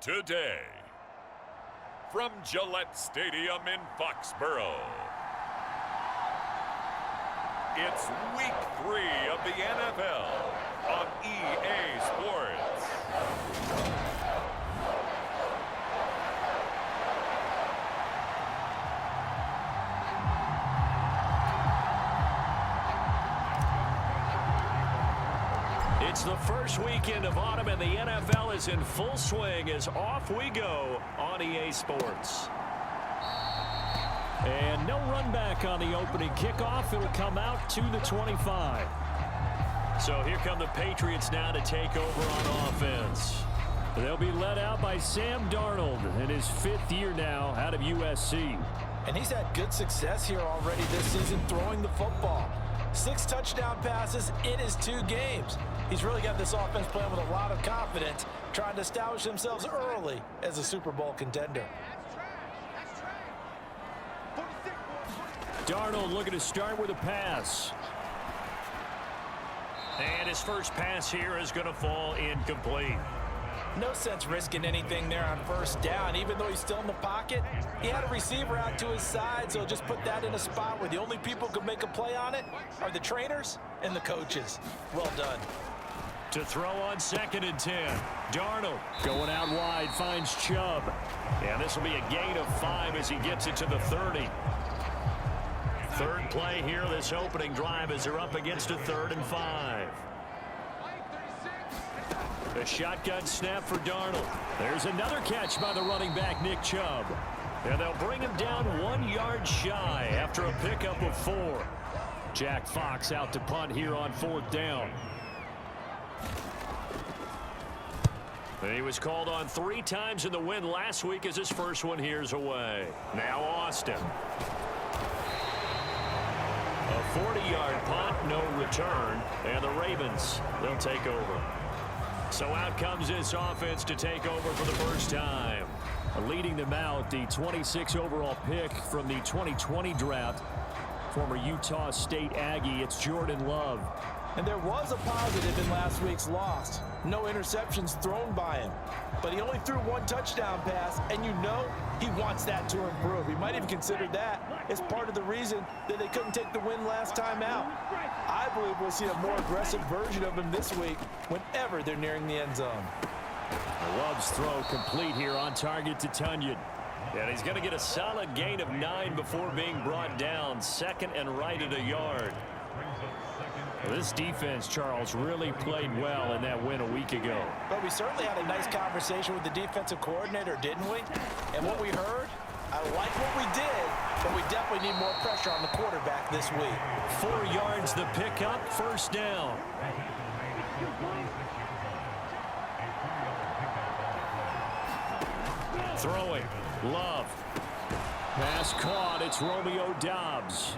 today. From Gillette Stadium in Foxborough, it's Week 3 of the NFL on EA Sports. It's the first weekend of autumn, and the NFL is in full swing as off we go on EA Sports. And no run back on the opening kickoff. It'll come out to the 25. So here come the Patriots now to take over on offense. They'll be led out by Sam Darnold in his 5th year now out of USC. And he's had good success here already this season throwing the football. 6 touchdown passes in his 2 games. He's really got this offense playing with a lot of confidence, trying to establish themselves early as a Super Bowl contender. Darnold looking to start with a pass. And his first pass here is going to fall incomplete. No sense risking anything there on first down. Even though he's still in the pocket, he had a receiver out to his side, so just put that in a spot where the only people who can make a play on it are the trainers and the coaches. Well done. To throw on 2nd and 10. Darnold going out wide, finds Chubb. And this will be a gain of 5 as he gets it to the 30. Third play here, this opening drive, as they're up against a 3rd and 5. A shotgun snap for Darnold. There's another catch by the running back, Nick Chubb. And they'll bring him down 1 yard shy after a pickup of 4. Jack Fox out to punt here on 4th down. He was called on 3 times in the win last week as his first one here's away. Now Austin. A 40-yard punt, no return, and the Ravens, they'll take over. So out comes this offense to take over for the first time. Leading them out, the 26 overall pick from the 2020 draft, former Utah State Aggie, it's Jordan Love. And there was a positive in last week's loss. No interceptions thrown by him. But he only threw 1 touchdown pass, and you know he wants that to improve. He might even consider that as part of the reason that they couldn't take the win last time out. I believe we'll see a more aggressive version of him this week whenever they're nearing the end zone. Love's throw complete here on target to Tunyon. And he's going to get a solid gain of 9 before being brought down. 2nd and right at a yard. This defense, Charles, really played well in that win a week ago. But we certainly had a nice conversation with the defensive coordinator, didn't we? And what we heard, I like what we did, but we definitely need more pressure on the quarterback this week. 4 yards the pickup, 1st down. Throwing, Love. Pass caught, it's Romeo Doubs.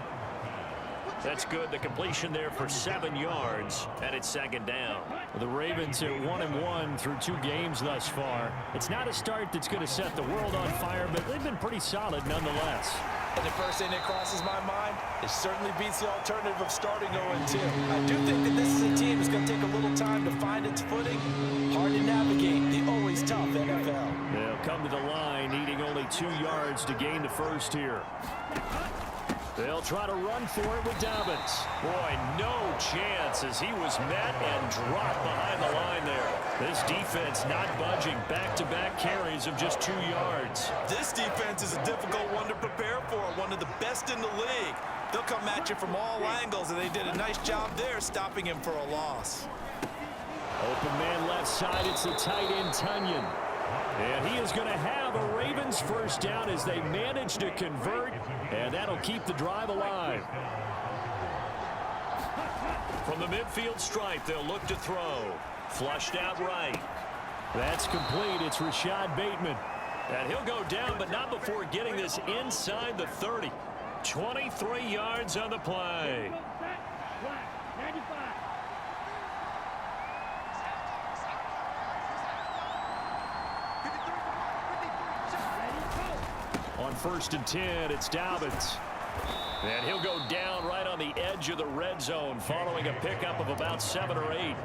That's good. The completion there for 7 yards, and it's 2nd down. The Ravens are 1-1 through 2 games thus far. It's not a start that's going to set the world on fire, but they've been pretty solid nonetheless. And the first thing that crosses my mind, it certainly beats the alternative of starting 0-2. I do think that this is a team that's going to take a little time to find its footing. Hard to navigate the always tough NFL. They'll come to the line, needing only 2 yards to gain the first here. They'll try to run for it with Dobbins. Boy, no chance as he was met and dropped behind the line there. This defense not budging. Back-to-back carries of just 2 yards. This defense is a difficult one to prepare for, one of the best in the league. They'll come at you from all angles, and they did a nice job there stopping him for a loss. Open man left side, it's the tight end Tunyon. And he is going to have a Ravens first down as they manage to convert, and that'll keep the drive alive. From the midfield stripe, they'll look to throw. Flushed out right. That's complete. It's Rashad Bateman. And he'll go down, but not before getting this inside the 30. 23 yards on the play. On 1st and 10, it's Dobbins. And he'll go down right on the edge of the red zone following a pickup of about 7 or 8.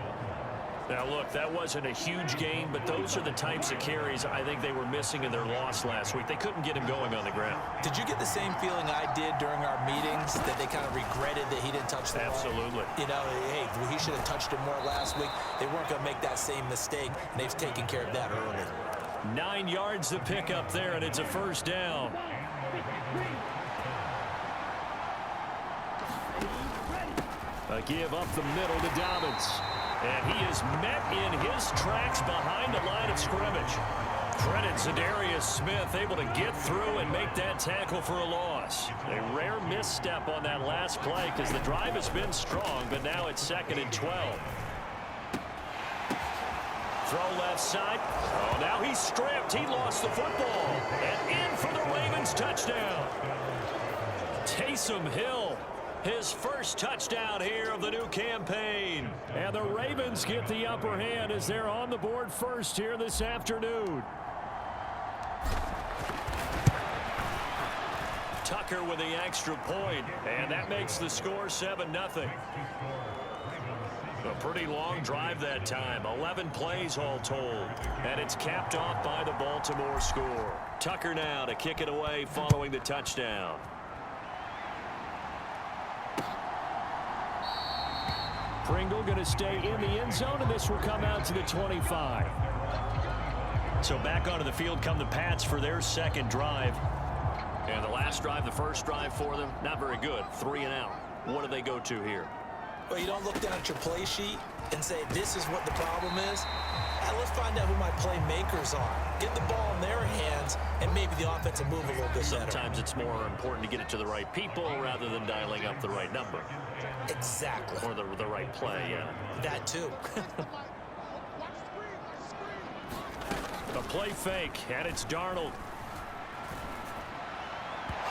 Now, look, that wasn't a huge gain, but those are the types of carries I think they were missing in their loss last week. They couldn't get him going on the ground. Did you get the same feeling I did during our meetings, that they kind of regretted that he didn't touch the ball? Absolutely. You know, hey, he should have touched it more last week. They weren't going to make that same mistake, and they've taken care of that early. 9 yards to pick up there, and it's a first down. A give up the middle to Dobbins. And he is met in his tracks behind the line of scrimmage. Credit Zadarius Smith, able to get through and make that tackle for a loss. A rare misstep on that last play because the drive has been strong, but now it's 2nd and 12. Throw left side. Oh, now he's stripped. He lost the football. And in for the Ravens touchdown. Taysom Hill. His first touchdown here of the new campaign. And the Ravens get the upper hand as they're on the board first here this afternoon. Tucker with the extra point, and that makes the score 7-0. A pretty long drive that time, 11 plays all told, and it's capped off by the Baltimore score. Tucker now to kick it away following the touchdown. Pringle going to stay in the end zone, and this will come out to the 25. So back onto the field come the Pats for their second drive. And the last drive, the first drive for them, not very good. 3 and out. What do they go to here? Well, you don't look down at your play sheet and say, this is what the problem is. Let's find out who my playmakers are. Get the ball in their hands, and maybe the offense will move a little bit better. Sometimes it's more important to get it to the right people rather than dialing up the right number. Exactly. Or the right play, yeah. That too. A play fake, and it's Darnold.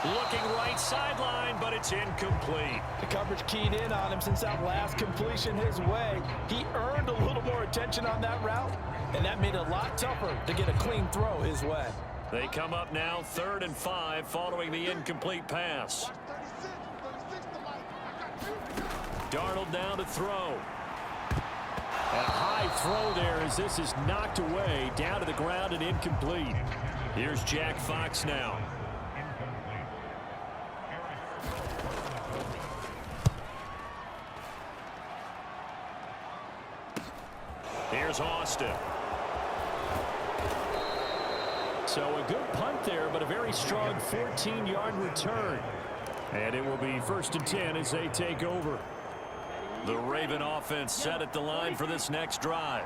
Looking right sideline, but it's incomplete. The coverage keyed in on him since that last completion his way. He earned a little more attention on that route, and that made it a lot tougher to get a clean throw his way. They come up now 3rd and 5 following the incomplete pass. Darnold down to throw. A high throw there as this is knocked away, down to the ground and incomplete. Here's Jack Fox now. Here's Austin. So a good punt there, but a very strong 14-yard return. And it will be 1st and 10 as they take over. The Raven offense set at the line for this next drive.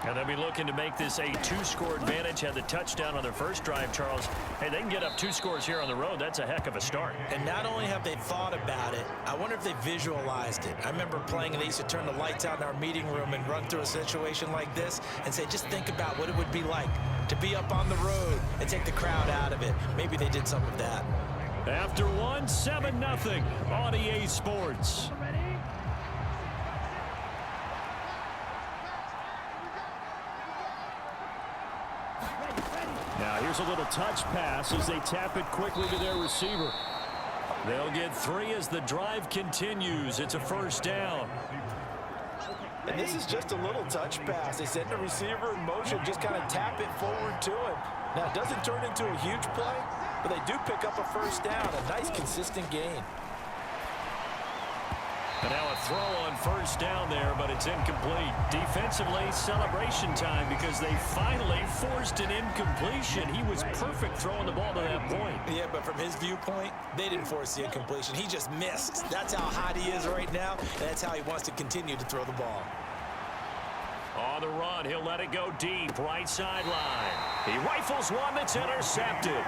And they'll be looking to make this a 2-score advantage. Had the touchdown on their first drive, Charles. Hey, they can get up 2 scores here on the road. That's a heck of a start. And not only have they thought about it, I wonder if they visualized it. I remember playing, and they used to turn the lights out in our meeting room and run through a situation like this and say, just think about what it would be like to be up on the road and take the crowd out of it. Maybe they did some of that. After 7-0 on EA Sports. Now here's a little touch pass as they tap it quickly to their receiver. They'll get 3 as the drive continues. It's a first down. And this is just a little touch pass. They send the receiver in motion, just kind of tap it forward to him. Now, it doesn't turn into a huge play, but they do pick up a first down, a nice, consistent gain. And now a throw on first down there, but it's incomplete. Defensively, celebration time because they finally forced an incompletion. He was perfect throwing the ball to that point. Yeah, but from his viewpoint, they didn't force the incompletion. He just missed. That's how hot he is right now, and that's how he wants to continue to throw the ball. On the run, he'll let it go deep, right sideline. He rifles one that's intercepted.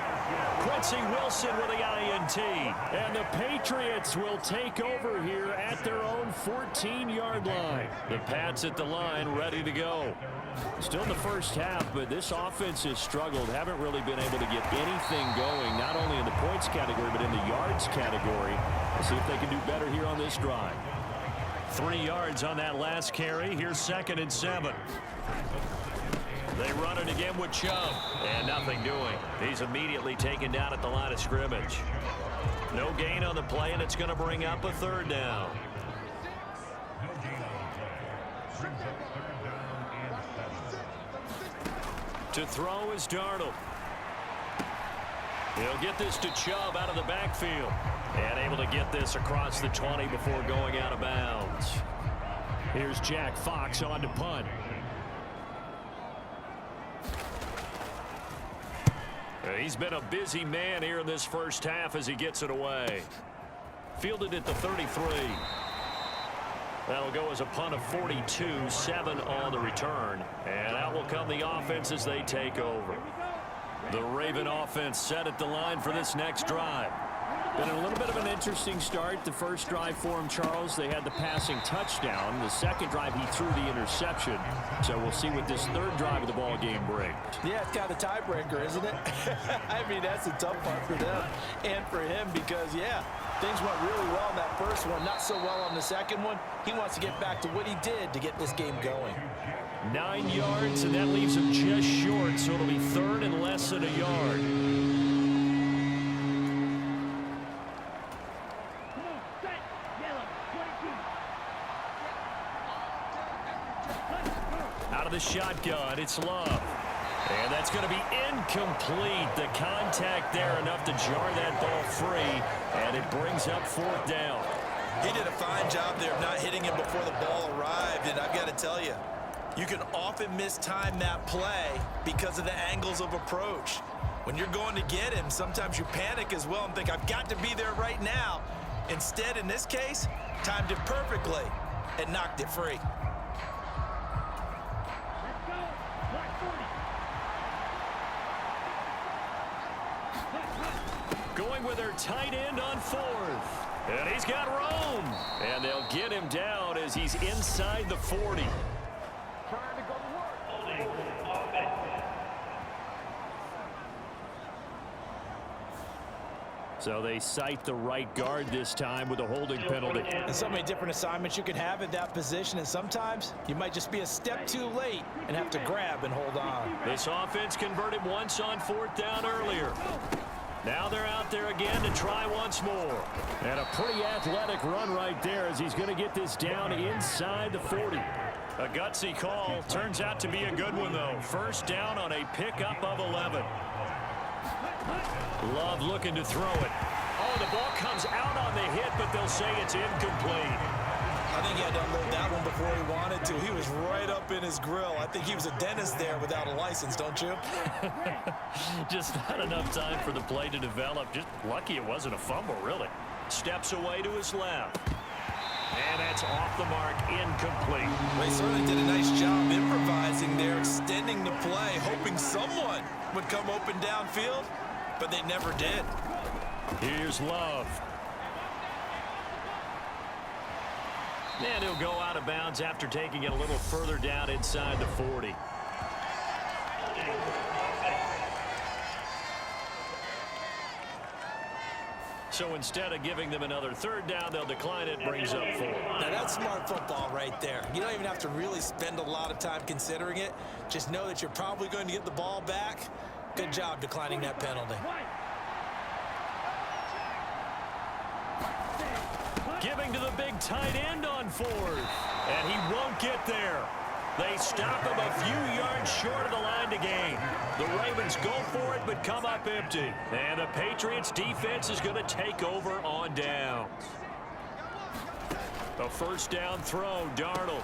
Quincy Wilson with the INT. And the Patriots will take over here at their own 14-yard line. The Pats at the line, ready to go. Still in the first half, but this offense has struggled. Haven't really been able to get anything going, not only in the points category, but in the yards category. Let's see if they can do better here on this drive. 3 yards on that last carry. Here's 2nd and 7. They run it again with Chubb. And nothing doing. He's immediately taken down at the line of scrimmage. No gain on the play, and it's going to bring up a 3rd down. To throw is Darnold. He'll get this to Chubb out of the backfield. And able to get this across the 20 before going out of bounds. Here's Jack Fox on to punt. He's been a busy man here in this first half as he gets it away. Fielded at the 33. That'll go as a punt of 42, 7 on the return. And out will come the offense as they take over. The Raven offense set at the line for this next drive. Been a little bit of an interesting start. The first drive for him, Charles, they had the passing touchdown. The second drive, he threw the interception. So we'll see what this third drive of the ball game brings. Yeah, it's kind of a tiebreaker, isn't it? I mean, that's a tough part for them and for him because, yeah, things went really well in that first one, not so well on the second one. He wants to get back to what he did to get this game going. 9 yards, and that leaves him just short, so it'll be third and less than a yard. Out of the shotgun, it's Love. And that's going to be incomplete. The contact there enough to jar that ball free, and it brings up fourth down. He did a fine job there of not hitting him before the ball arrived, and I've got to tell you, you can often mistime that play because of the angles of approach. When you're going to get him, sometimes you panic as well and think, I've got to be there right now. Instead, in this case, timed it perfectly and knocked it free. Going with their tight end on fourth. And he's got room. And they'll get him down as he's inside the 40. So they cite the right guard this time with a holding penalty. And so many different assignments you can have at that position, and sometimes you might just be a step too late and have to grab and hold on. This offense converted once on fourth down earlier. Now they're out there again to try once more. And a pretty athletic run right there as he's going to get this down inside the 40. A gutsy call. Turns out to be a good one, though. First down on a pickup of 11. Love looking to throw it. Oh, the ball comes out on the hit, but they'll say it's incomplete. I think he had to unload that one before he wanted to. He was right up in his grill. I think he was a dentist there without a license, don't you? Just not enough time for the play to develop. Just lucky it wasn't a fumble, really. Steps away to his left. And that's off the mark, incomplete. They certainly did a nice job improvising there, extending the play, hoping someone would come open downfield, but they never did. Here's Love. And he'll go out of bounds after taking it a little further down inside the 40. So instead of giving them another third down, they'll decline it, brings up 4. Now that's smart football right there. You don't even have to really spend a lot of time considering it. Just know that you're probably going to get the ball back. Good job declining that penalty. Giving to the big tight end on fourth. And he won't get there. They stop him a few yards short of the line to gain. The Ravens go for it, but come up empty. And the Patriots defense is going to take over on downs. A first down throw, Darnold.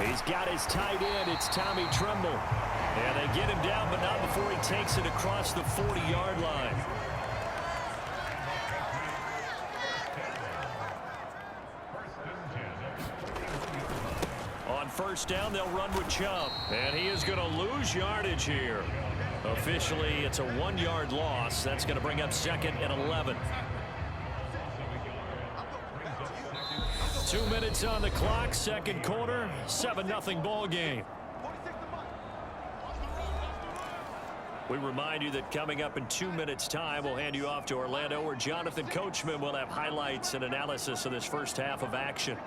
He's got his tight end. It's Tommy Tremble. And they get him down, but not before he takes it across the 40-yard line. On first down, they'll run with Chubb. And he is going to lose yardage here. Officially, it's a 1-yard loss. That's going to bring up second and 11. 2 minutes on the clock, second quarter, 7-0 ball game. We remind you that coming up in 2 minutes' time, we'll hand you off to Orlando, where Jonathan Coachman will have highlights and analysis of this first half of action.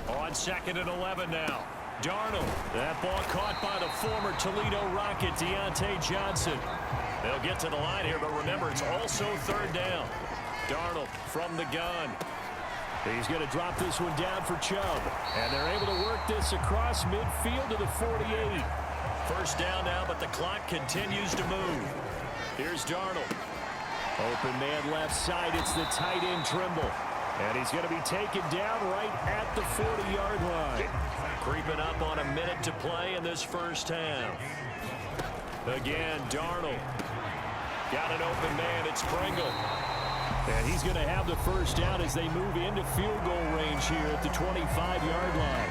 On second and 11 now. Darnold. That ball caught by the former Toledo Rocket, Deontay Johnson. They'll get to the line here, but remember, it's also third down. Darnold from the gun. He's going to drop this one down for Chubb. And they're able to work this across midfield to the 48. First down now, but the clock continues to move. Here's Darnold. Open man left side. It's the tight end Trimble. And he's going to be taken down right at the 40-yard line. Creeping up on a minute to play in this first half. Again, Darnold. Got an open man. It's Pringle. And he's going to have the first down as they move into field goal range here at the 25-yard line.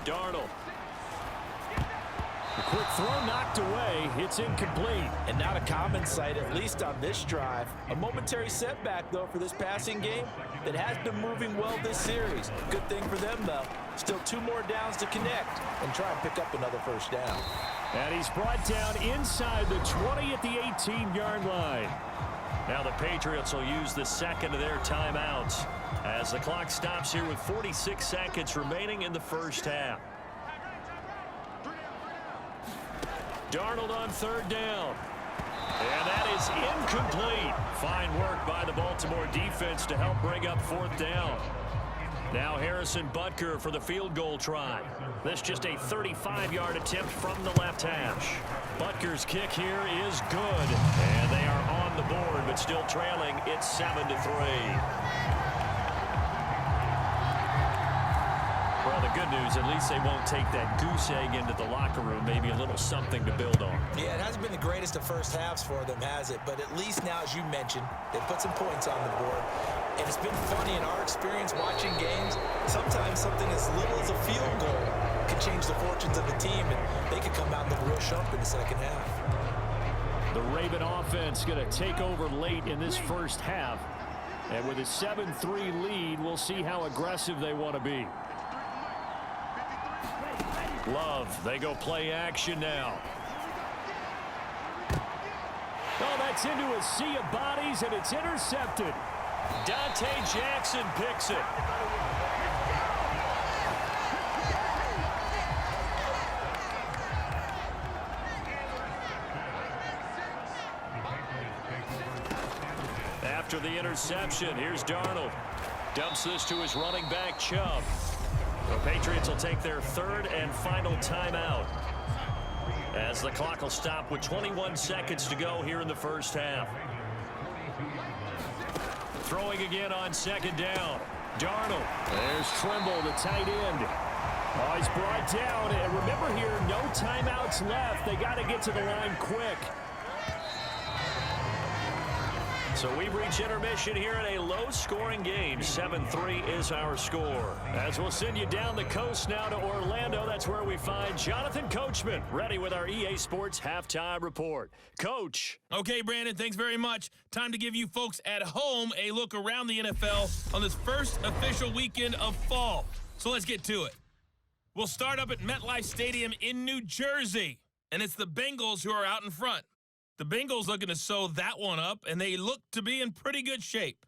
Darnold. A quick throw knocked away. It's incomplete. And not a common sight, at least on this drive. A momentary setback, though, for this passing game that has been moving well this series. Good thing for them, though. Still 2 more downs to connect and try and pick up another first down. And he's brought down inside the 20 at the 18-yard line. Now the Patriots will use the second of their timeouts as the clock stops here with 46 seconds remaining in the first half. Darnold on third down. And that is incomplete. Fine work by the Baltimore defense to help bring up fourth down. Now Harrison Butker for the field goal try. This just a 35-yard attempt from the left hash. Butker's kick here is good. And they are on the board, but still trailing. It's 7-3. Well, the good news, at least they won't take that goose egg into the locker room. Maybe a little something to build on. Yeah, it hasn't been the greatest of first halves for them, has it? But at least now, as you mentioned, they put some points on the board. And it's been funny in our experience watching games. Sometimes something as little as a field goal can change the fortunes of the team, and they could come out and look real sharp in the second half. The Raven offense going to take over late in this first half. And with a 7-3 lead, we'll see how aggressive they want to be. Love, they go play action now. Oh, that's into a sea of bodies, and it's intercepted. Dante Jackson picks it. After the interception, here's Darnold. Dumps this to his running back, Chubb. The Patriots will take their third and final timeout as the clock will stop with 21 seconds to go here in the first half. Throwing again on second down. Darnold. There's Trimble, the tight end. Oh, he's brought down. And remember here, no timeouts left. They got to get to the line quick. So we've reached intermission here in a low-scoring game. 7-3 is our score. As we'll send you down the coast now to Orlando, that's where we find Jonathan Coachman, ready with our EA Sports Halftime Report. Coach. Okay, Brandon, thanks very much. Time to give you folks at home a look around the NFL on this first official weekend of fall. So let's get to it. We'll start up at MetLife Stadium in New Jersey, and it's the Bengals who are out in front. The Bengals looking to sew that one up, and they look to be in pretty good shape.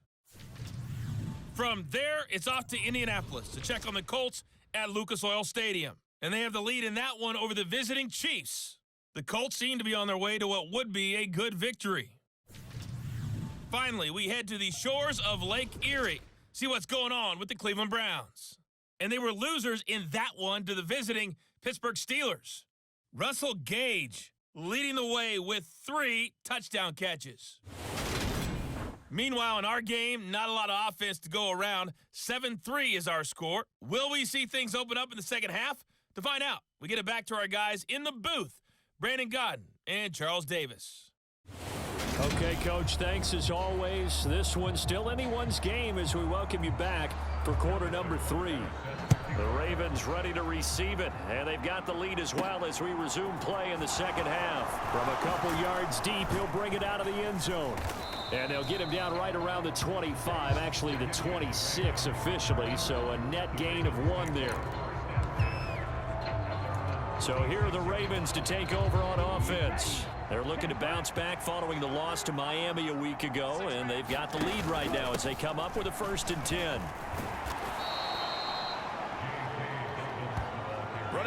From there, it's off to Indianapolis to check on the Colts at Lucas Oil Stadium. And they have the lead in that one over the visiting Chiefs. The Colts seem to be on their way to what would be a good victory. Finally, we head to the shores of Lake Erie, see what's going on with the Cleveland Browns. And they were losers in that one to the visiting Pittsburgh Steelers. Russell Gage leading the way with 3 touchdown catches. Meanwhile, in our game, not a lot of offense to go around. 7-3 is our score. Will we see things open up in the second half? To find out, we get it back to our guys in the booth, Brandon Godden and Charles Davis. Okay, Coach, thanks as always. This one's still anyone's game as we welcome you back for quarter number 3. The Ravens ready to receive it, and they've got the lead as well as we resume play in the second half. From a couple yards deep, he'll bring it out of the end zone. And they'll get him down right around the 25, actually the 26 officially, so a net gain of 1 there. So here are the Ravens to take over on offense. They're looking to bounce back following the loss to Miami a week ago, and they've got the lead right now as they come up with a 1st and 10.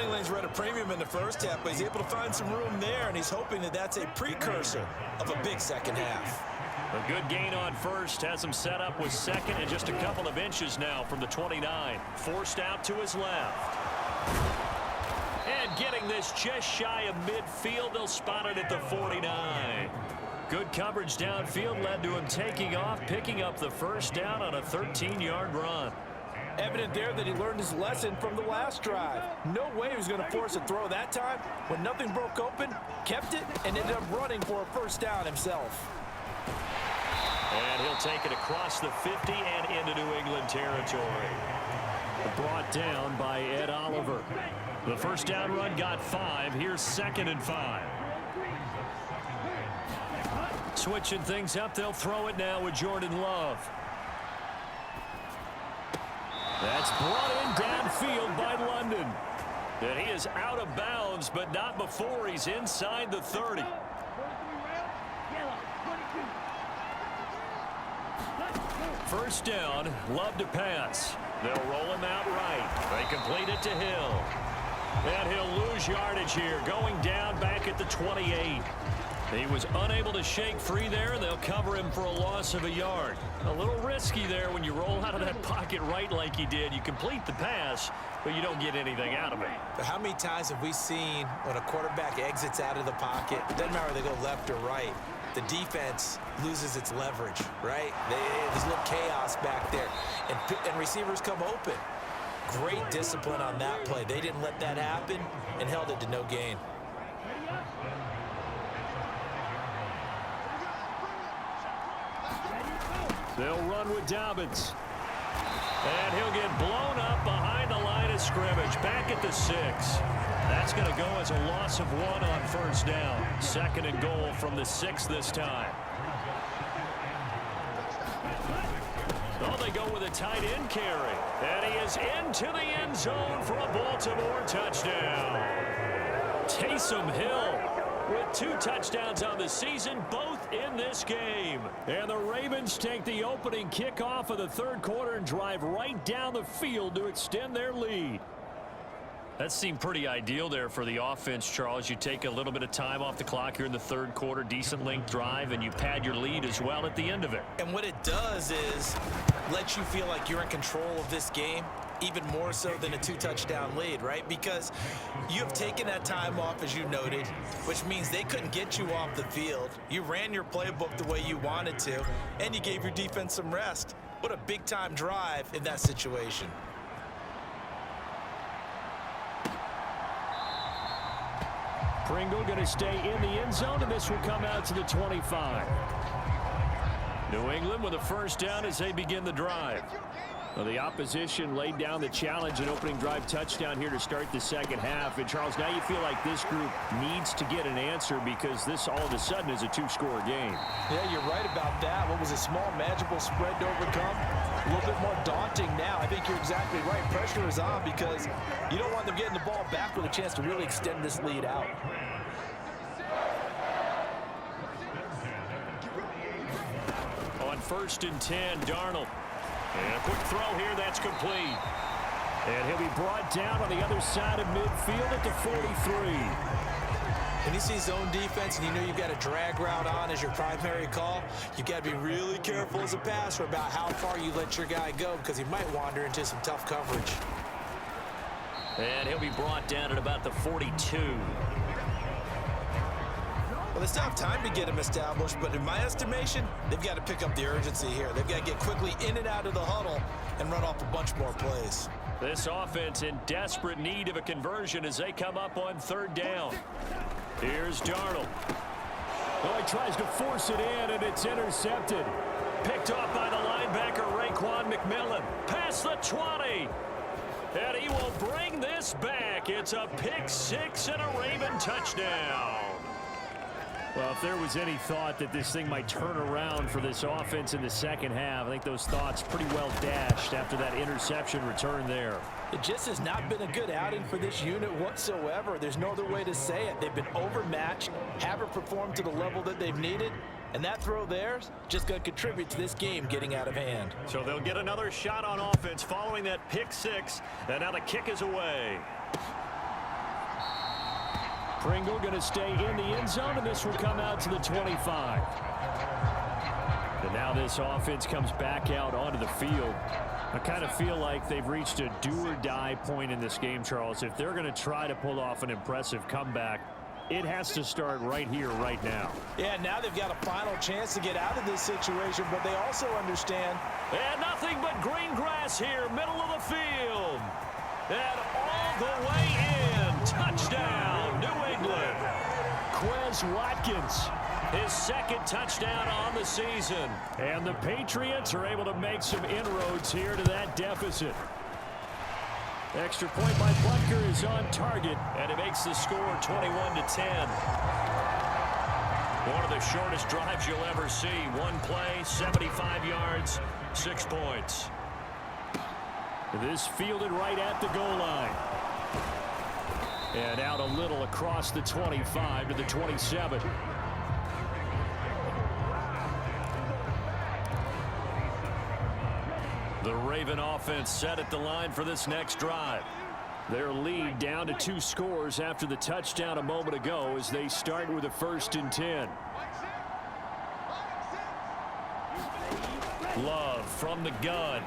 running lanes were at a premium in the first half, but he's able to find some room there, and he's hoping that that's a precursor of a big second half. A good gain on first has him set up with second and just a couple of inches now from the 29. Forced out to his left. And getting this just shy of midfield, they'll spot it at the 49. Good coverage downfield led to him taking off, picking up the first down on a 13-yard run. Evident there that he learned his lesson from the last drive. No way he was going to force a throw that time. When nothing broke open, kept it, and ended up running for a first down himself. And he'll take it across the 50 and into New England territory. Brought down by Ed Oliver. The first down run got 5. Here's 2nd and 5. Switching things up, they'll throw it now with Jordan Love. That's brought in downfield by London. And he is out of bounds, but not before he's inside the 30. First down, Love to pass. They'll roll him out right. They complete it to Hill. And he'll lose yardage here, going down back at the 28. He was unable to shake free there, and they'll cover him for a loss of a yard. A little risky there when you roll out of that pocket right like he did. You complete the pass, but you don't get anything out of it. But how many times have we seen when a quarterback exits out of the pocket, doesn't matter whether they go left or right, the defense loses its leverage, right? There's a little chaos back there, and receivers come open. Great discipline on that play. They didn't let that happen and held it to no gain. They'll run with Dobbins. And he'll get blown up behind the line of scrimmage, back at the 6. That's going to go as a loss of 1 on first down. 2nd and goal from the 6 this time. Oh, they go with a tight end carry. And he is into the end zone for a Baltimore touchdown. Taysom Hill with 2 touchdowns on the season, both in this game. And the Ravens take the opening kickoff of the third quarter and drive right down the field to extend their lead. That seemed pretty ideal there for the offense, Charles. You take a little bit of time off the clock here in the third quarter, decent length drive, and you pad your lead as well at the end of it. And what it does is let you feel like you're in control of this game, even more so than a 2-touchdown lead, right? Because you have taken that time off, as you noted, which means they couldn't get you off the field. You ran your playbook the way you wanted to, and you gave your defense some rest. What a big-time drive in that situation. Pringle going to stay in the end zone, and this will come out to the 25. New England with a first down as they begin the drive. Well, the opposition laid down the challenge, an opening drive touchdown here to start the second half. And, Charles, now you feel like this group needs to get an answer because this all of a sudden is a 2-score game. Yeah, you're right about that. What was a small, manageable spread to overcome, a little bit more daunting now. I think you're exactly right. Pressure is on because you don't want them getting the ball back with a chance to really extend this lead out. On 1st and 10, Darnold. And a quick throw here, that's complete. And he'll be brought down on the other side of midfield at the 43. When you see zone defense and you know you've got a drag route on as your primary call, you've got to be really careful as a passer about how far you let your guy go because he might wander into some tough coverage. And he'll be brought down at about the 42. Well, they still have time to get him established, but in my estimation, they've got to pick up the urgency here. They've got to get quickly in and out of the huddle and run off a bunch more plays. This offense in desperate need of a conversion as they come up on 3rd down. Here's Darnold. Oh, he tries to force it in, and it's intercepted. Picked off by the linebacker, Raekwon McMillan. Past the 20. And he will bring this back. It's a pick 6 and a Raven touchdown. Well, if there was any thought that this thing might turn around for this offense in the second half, I think those thoughts pretty well dashed after that interception return there. It just has not been a good outing for this unit whatsoever. There's no other way to say it. They've been overmatched, haven't performed to the level that they've needed, and that throw there is just going to contribute to this game getting out of hand. So they'll get another shot on offense following that pick 6, and now the kick is away. Pringle going to stay in the end zone, and this will come out to the 25. And now this offense comes back out onto the field. I kind of feel like they've reached a do-or-die point in this game, Charles. If they're going to try to pull off an impressive comeback, it has to start right here, right now. Yeah, now they've got a final chance to get out of this situation, but they also understand. And nothing but green grass here, middle of the field. And all the way in. Touchdown, New England. Quez Watkins, his second touchdown on the season. And the Patriots are able to make some inroads here to that deficit. Extra point by Butker is on target, and it makes the score 21-10. One of the shortest drives you'll ever see. One play, 75 yards, 6 points. This fielded right at the goal line. And out a little across the 25 to the 27. The Raven offense set at the line for this next drive. Their lead down to 2 scores after the touchdown a moment ago as they start with a 1st and 10. Love from the gun.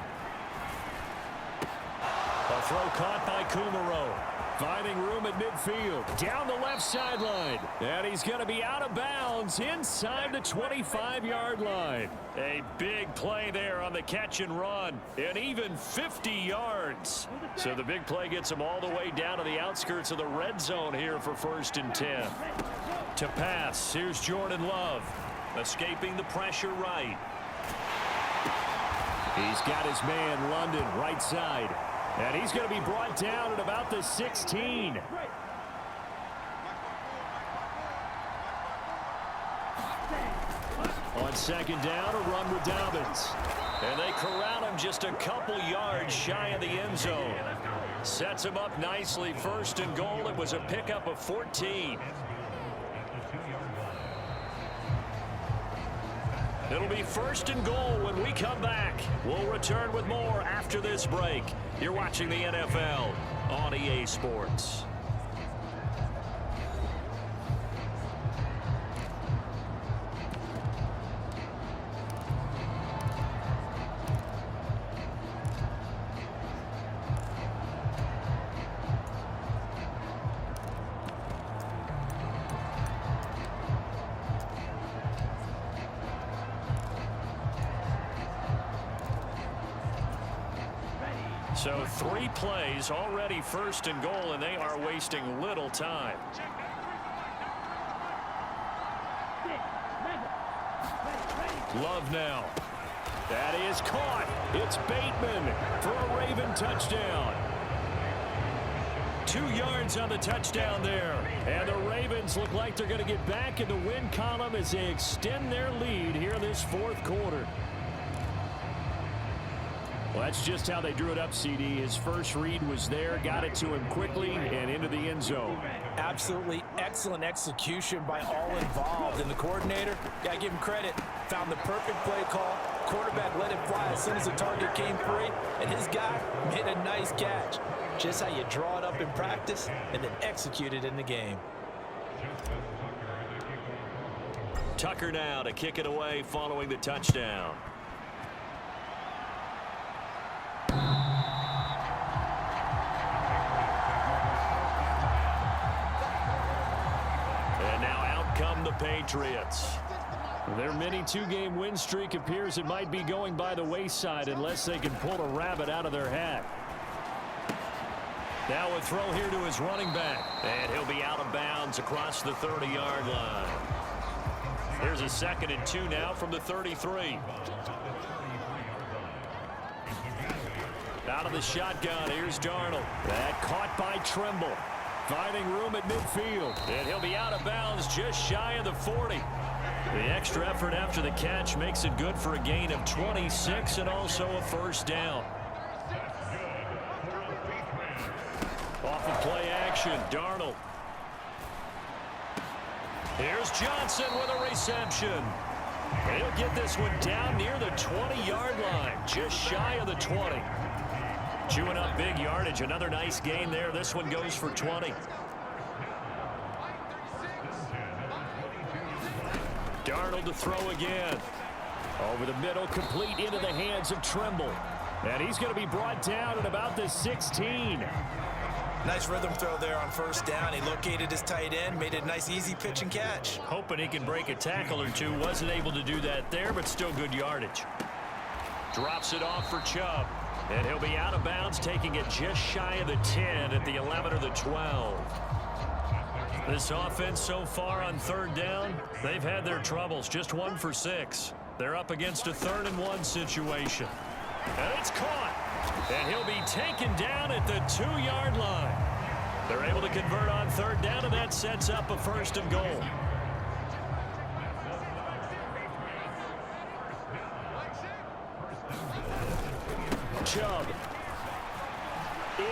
A throw caught by Kumaro. Finding room at midfield. Down the left sideline. And he's going to be out of bounds inside the 25-yard line. A big play there on the catch and run. And even 50 yards. So the big play gets him all the way down to the outskirts of the red zone here for 1st and 10. To pass, here's Jordan Love. Escaping the pressure right. He's got his man London right side. And he's going to be brought down at about the 16. On 2nd down, a run with Dobbins. And they corral him just a couple yards shy of the end zone. Sets him up nicely. 1st and goal. It was a pickup of 14. It'll be 1st and goal when we come back. We'll return with more after this break. You're watching the NFL on EA Sports. So 3 plays, already 1st and goal, and they are wasting little time. Love now. That is caught. It's Bateman for a Raven touchdown. 2 yards on the touchdown there. And the Ravens look like they're going to get back in the win column as they extend their lead here in this 4th quarter. Well, that's just how they drew it up, CD. His first read was there, got it to him quickly, and into the end zone. Absolutely excellent execution by all involved. And the coordinator, got to give him credit, found the perfect play call. Quarterback let it fly as soon as the target came free, and his guy made a nice catch. Just how you draw it up in practice and then execute it in the game. Tucker now to kick it away following the touchdown. And now out come the Patriots. Their mini 2-game win streak appears it might be going by the wayside unless they can pull a rabbit out of their hat. Now a throw here to his running back. And he'll be out of bounds across the 30-yard line. Here's a 2nd and 2 now from the 33. Out of the shotgun, here's Darnold. That caught by Trimble. Finding room at midfield. And he'll be out of bounds just shy of the 40. The extra effort after the catch makes it good for a gain of 26 and also a 1st down. Off of play action, Darnold. Here's Johnson with a reception. He'll get this one down near the 20-yard line, just shy of the 20. Chewing up big yardage. Another nice gain there. This one goes for 20. Darnold to throw again. Over the middle, complete into the hands of Trimble. And he's going to be brought down at about the 16. Nice rhythm throw there on first down. He located his tight end, made it a nice easy pitch and catch. Hoping he can break a tackle or two. Wasn't able to do that there, but still good yardage. Drops it off for Chubb. And he'll be out of bounds, taking it just shy of the 10 at the 11 or the 12. This offense so far on third down, they've had their troubles. Just 1 for 6. They're up against a 3rd and 1 situation. And it's caught. And he'll be taken down at the 2-yard line. They're able to convert on third down, and that sets up a 1st and goal. Chubb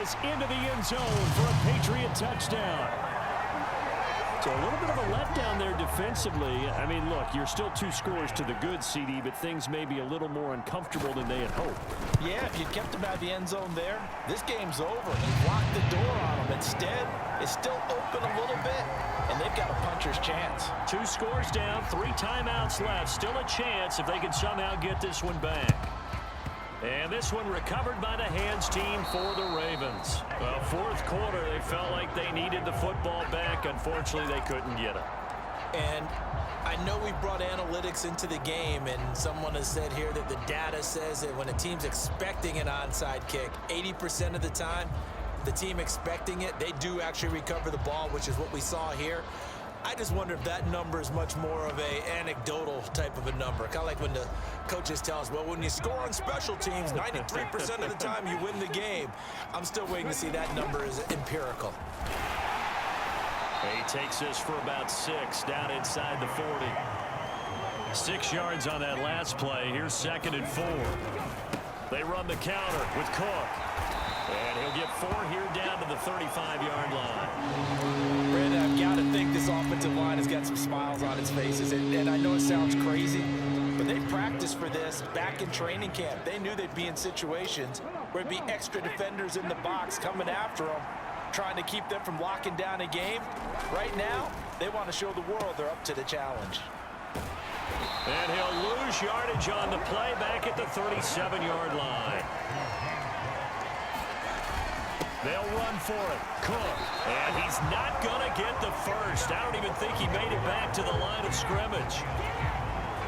is into the end zone for a Patriot touchdown. So a little bit of a letdown there defensively. I mean, look, you're still 2 scores to the good, CD, but things may be a little more uncomfortable than they had hoped. Yeah, if you kept him out of the end zone there, this game's over. He locked the door on him. Instead, it's still open a little bit, and they've got a puncher's chance. 2 scores down, 3 timeouts left. Still a chance if they can somehow get this one back. And this one recovered by the hands team for the Ravens. Well, 4th quarter, they felt like they needed the football back. Unfortunately, they couldn't get it. And I know we brought analytics into the game, and someone has said here that the data says that when a team's expecting an onside kick, 80% of the time, the team expecting it, they do actually recover the ball, which is what we saw here. I just wonder if that number is much more of a anecdotal type of a number. Kind of like when the coaches tell us, well, when you score on special teams, 93% of the time you win the game. I'm still waiting to see that number is empirical. He takes this for about 6 down inside the 40. 6 yards on that last play. Here's 2nd and 4. They run the counter with Cook. And he'll get 4 here down to the 35-yard line. Brandon, I've got to think this offensive line has got some smiles on its faces. And I know it sounds crazy, but they practiced for this back in training camp. They knew they'd be in situations where it'd be extra defenders in the box coming after them, trying to keep them from locking down a game. Right now, they want to show the world they're up to the challenge. And he'll lose yardage on the play back at the 37-yard line. They'll run for it. Cook. And he's not going to get the first. I don't even think he made it back to the line of scrimmage.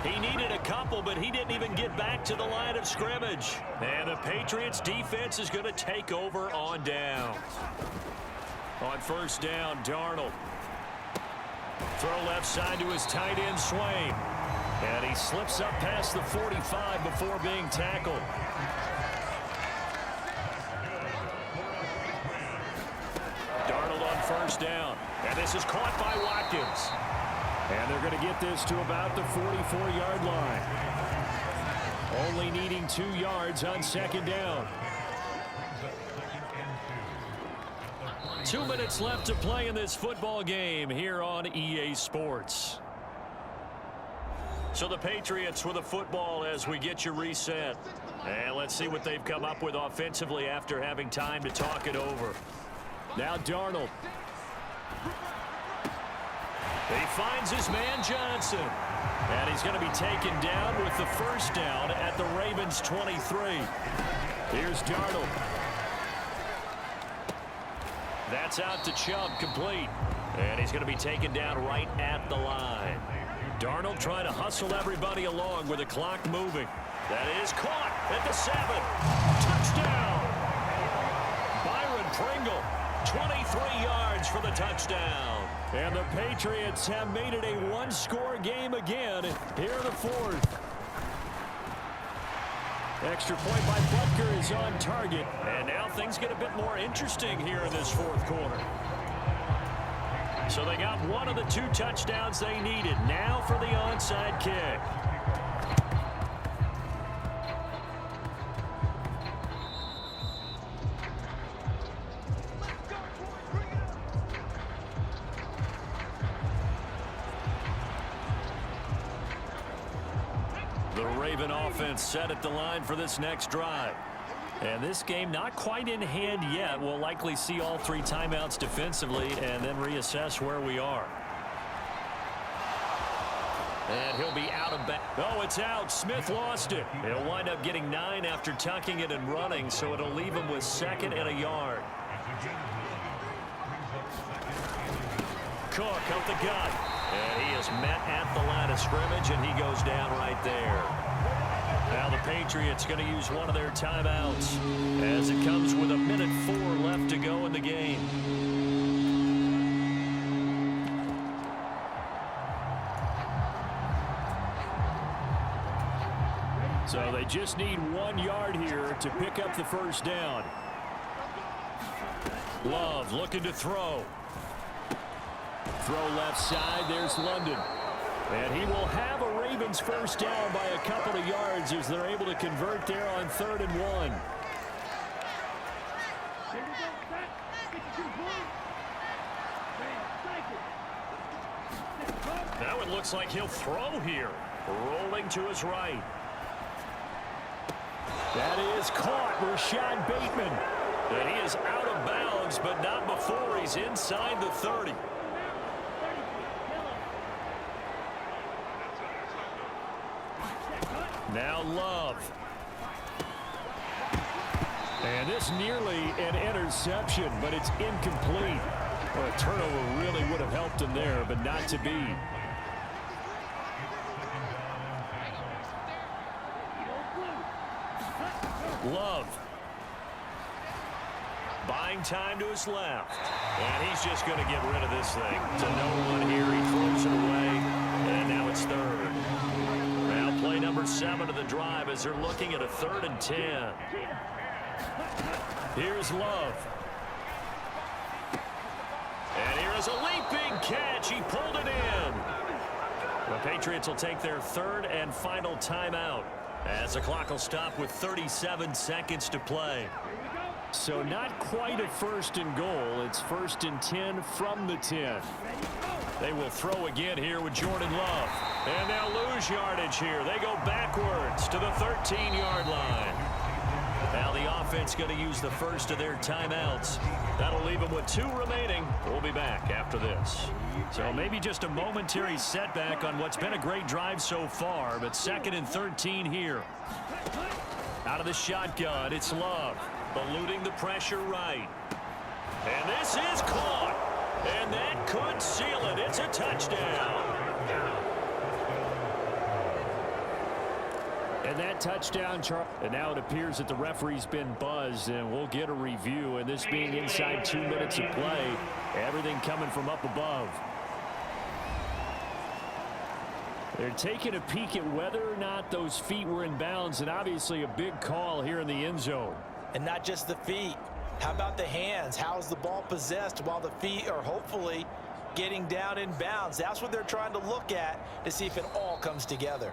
He needed a couple, but he didn't even get back to the line of scrimmage. And the Patriots defense is going to take over on down. On first down, Darnold. Throw left side to his tight end, Swain. And he slips up past the 45 before being tackled. Darnold on first down. And this is caught by Watkins. And they're going to get this to about the 44-yard line. Only needing 2 yards on 2nd down. 2 minutes left to play in this football game here on EA Sports. So the Patriots with a football as we get you reset. And let's see what they've come up with offensively after having time to talk it over. Now Darnold. He finds his man Johnson. And he's going to be taken down with the first down at the Ravens 23. Here's Darnold. That's out to Chubb, complete. And he's going to be taken down right at the line. Darnold trying to hustle everybody along with the clock moving. That is caught at the 7. Touchdown! Byron Pringle, 23 yards for the touchdown. And the Patriots have made it a 1-score game again here in the 4th. Extra point by Butker is on target. And now things get a bit more interesting here in this 4th quarter. So they got one of the 2 touchdowns they needed. Now for the onside kick. The Raven offense set at the line for this next drive. And this game not quite in hand yet. We'll likely see all 3 timeouts defensively and then reassess where we are. And he'll be out of bounds. Oh, it's out. Smith lost it. He'll wind up getting 9 after tucking it and running, so it'll leave him with 2nd and a yard. Cook up the gut. And he is met at the line of scrimmage, and he goes down right there. Now the Patriots going to use one of their timeouts as it comes with 1:04 left to go in the game. So they just need 1 yard here to pick up the first down. Love looking to throw. Throw left side. There's London. And he will have a Ravens first down by a couple of yards as they're able to convert there on 3rd and 1. Now it looks like he'll throw here. Rolling to his right. That is caught. Rashad Bateman. And he is out of bounds, but not before he's inside the 30. Now Love. And this nearly an interception, but it's incomplete. Well, a turnover really would have helped him there, but not to be. Love. Buying time to his left. And he's just going to get rid of this thing. To no one here. He throws it away. And now it's 3rd. Now play number 7 of the drive as they're looking at a 3rd and 10. Here's Love. And here is a leaping catch. He pulled it in. The Patriots will take their 3rd and final timeout as the clock will stop with 37 seconds to play. So not quite a 1st and goal. It's 1st and 10 from the 10. They will throw again here with Jordan Love. And they'll lose yardage here. They go backwards to the 13-yard line. Now the offense going to use the first of their timeouts. That'll leave them with 2 remaining. We'll be back after this. So maybe just a momentary setback on what's been a great drive so far, but 2nd and 13 here. Out of the shotgun, it's Love. Eluding the pressure right. And this is caught. And that could seal it. It's a touchdown. And that touchdown, Charles. And now it appears that the referee's been buzzed, and we'll get a review. And this being inside 2 minutes of play, everything coming from up above. They're taking a peek at whether or not those feet were in bounds, and obviously a big call here in the end zone. And not just the feet. How about the hands? How is the ball possessed while the feet are hopefully getting down in bounds? That's what they're trying to look at to see if it all comes together.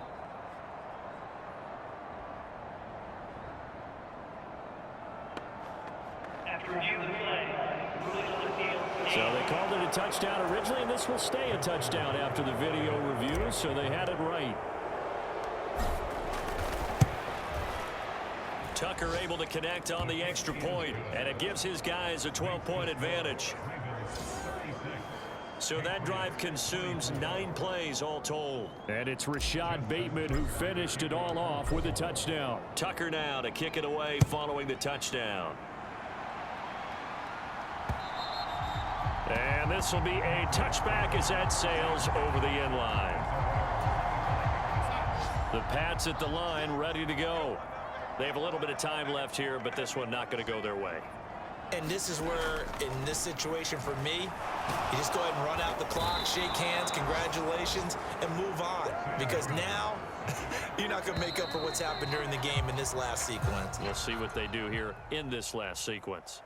So they called it a touchdown originally, and this will stay a touchdown after the video review, so they had it right. Tucker able to connect on the extra point, and it gives his guys a 12-point advantage. So that drive consumes 9 plays all told. And it's Rashad Bateman who finished it all off with a touchdown. Tucker now to kick it away following the touchdown. And this will be a touchback as that sails over the end line. The Pats at the line ready to go. They have a little bit of time left here, but this one not going to go their way. And this is where, in this situation for me, you just go ahead and run out the clock, shake hands, congratulations, and move on. Because now, you're not going to make up for what's happened during the game in this last sequence. We'll see what they do here in this last sequence.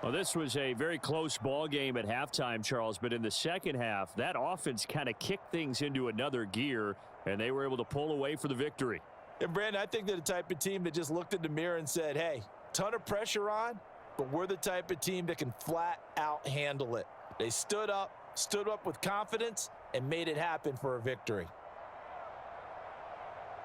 Well, this was a very close ball game at halftime, Charles, but in the second half, that offense kind of kicked things into another gear, and they were able to pull away for the victory. And, Brandon, I think they're the type of team that just looked in the mirror and said, hey, ton of pressure on, but we're the type of team that can flat out handle it. They stood up with confidence, and made it happen for a victory.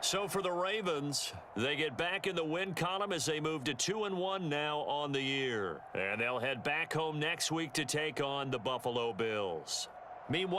So for the Ravens, they get back in the win column as they move to 2-1 now on the year. And they'll head back home next week to take on the Buffalo Bills. Meanwhile,